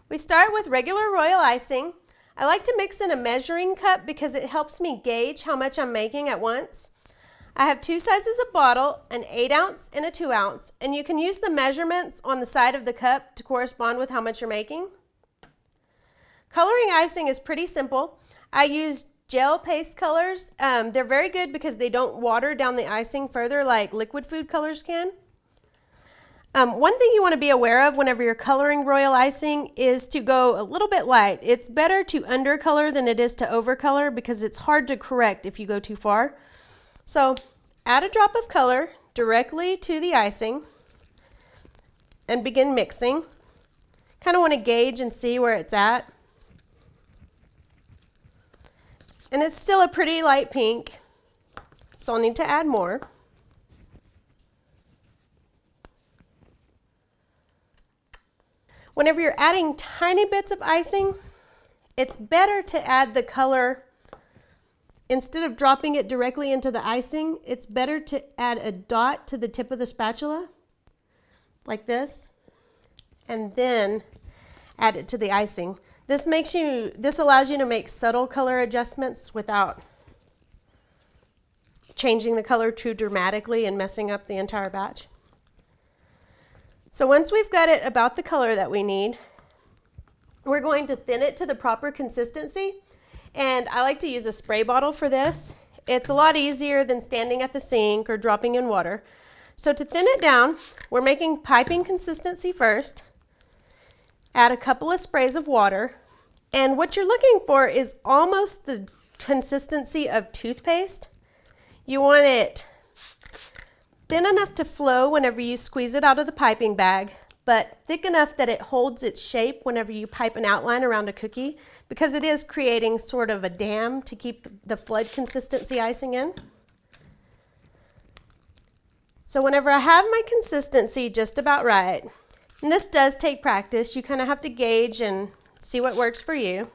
We start with regular royal icing. I like to mix in a measuring cup because it helps me gauge how much I'm making at once. I have two sizes of bottle, an 8 ounce and a 2 ounce, and you can use the measurements on the side of the cup to correspond with how much you're making. Coloring icing is pretty simple. I use gel paste colors. They're very good because they don't water down the icing further like liquid food colors can. One thing you want to be aware of whenever you're coloring royal icing is to go a little bit light. It's better to undercolor than it is to overcolor because it's hard to correct if you go too far. So add a drop of color directly to the icing and begin mixing. Kind of want to gauge and see where it's at. And it's still a pretty light pink, so I'll need to add more. Whenever you're adding tiny bits of icing, it's better to add the color. Instead of dropping it directly into the icing, it's better to add a dot to the tip of the spatula, like this, and then add it to the icing. This allows you to make subtle color adjustments without changing the color too dramatically and messing up the entire batch. So once we've got it about the color that we need, we're going to thin it to the proper consistency. And I like to use a spray bottle for this. It's a lot easier than standing at the sink or dropping in water. So to thin it down, we're making piping consistency first. Add a couple of sprays of water. And what you're looking for is almost the consistency of toothpaste. You want it thin enough to flow whenever you squeeze it out of the piping bag, but thick enough that it holds its shape whenever you pipe an outline around a cookie, because it is creating sort of a dam to keep the flood consistency icing in. So whenever I have my consistency just about right, and this does take practice, you kind of have to gauge and see what works for you.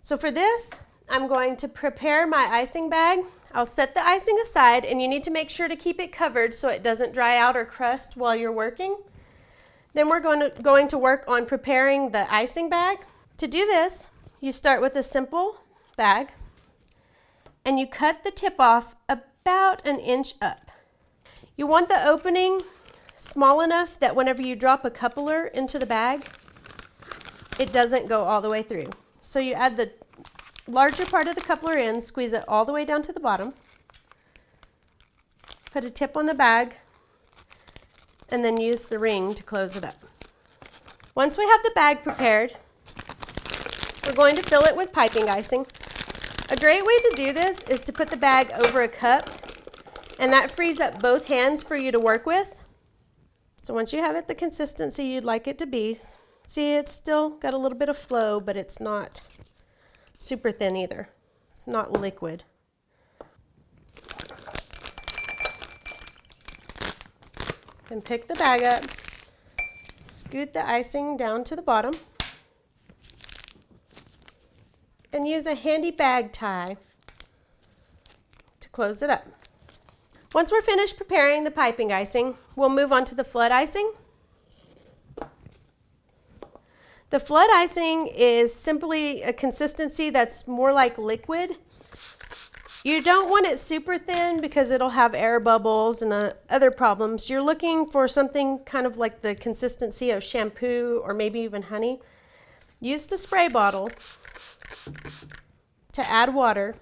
So for this, I'm going to prepare my icing bag. I'll set the icing aside, and you need to make sure to keep it covered so it doesn't dry out or crust while you're working. Then we're going to work on preparing the icing bag. To do this, you start with a simple bag, and you cut the tip off about an inch up. You want the opening small enough that whenever you drop a coupler into the bag, it doesn't go all the way through. So you add the larger part of the coupler in, squeeze it all the way down to the bottom, put a tip on the bag, and then use the ring to close it up. Once we have the bag prepared, we're going to fill it with piping icing. A great way to do this is to put the bag over a cup, and that frees up both hands for you to work with. So once you have it the consistency you'd like it to be, see, it's still got a little bit of flow, but it's not super thin either. It's not liquid. And pick the bag up, scoot the icing down to the bottom, and use a handy bag tie to close it up. Once we're finished preparing the piping icing, we'll move on to the flood icing. The flood icing is simply a consistency that's more like liquid. You don't want it super thin because it'll have air bubbles and other problems. You're looking for something kind of like the consistency of shampoo or maybe even honey. Use the spray bottle to add water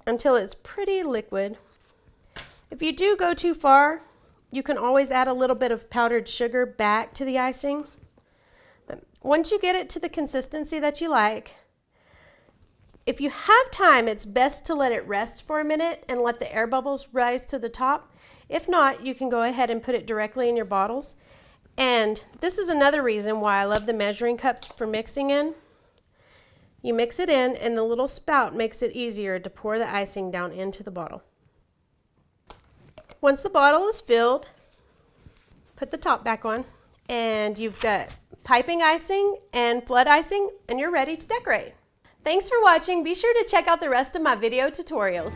until it's pretty liquid. If you do go too far, you can always add a little bit of powdered sugar back to the icing. But once you get it to the consistency that you like, if you have time, it's best to let it rest for a minute and let the air bubbles rise to the top. If not, you can go ahead and put it directly in your bottles. And this is another reason why I love the measuring cups for mixing in. You mix it in, and the little spout makes it easier to pour the icing down into the bottle. Once the bottle is filled, put the top back on, and you've got piping icing and flood icing, and you're ready to decorate. Thanks for watching. Be sure to check out the rest of my video tutorials.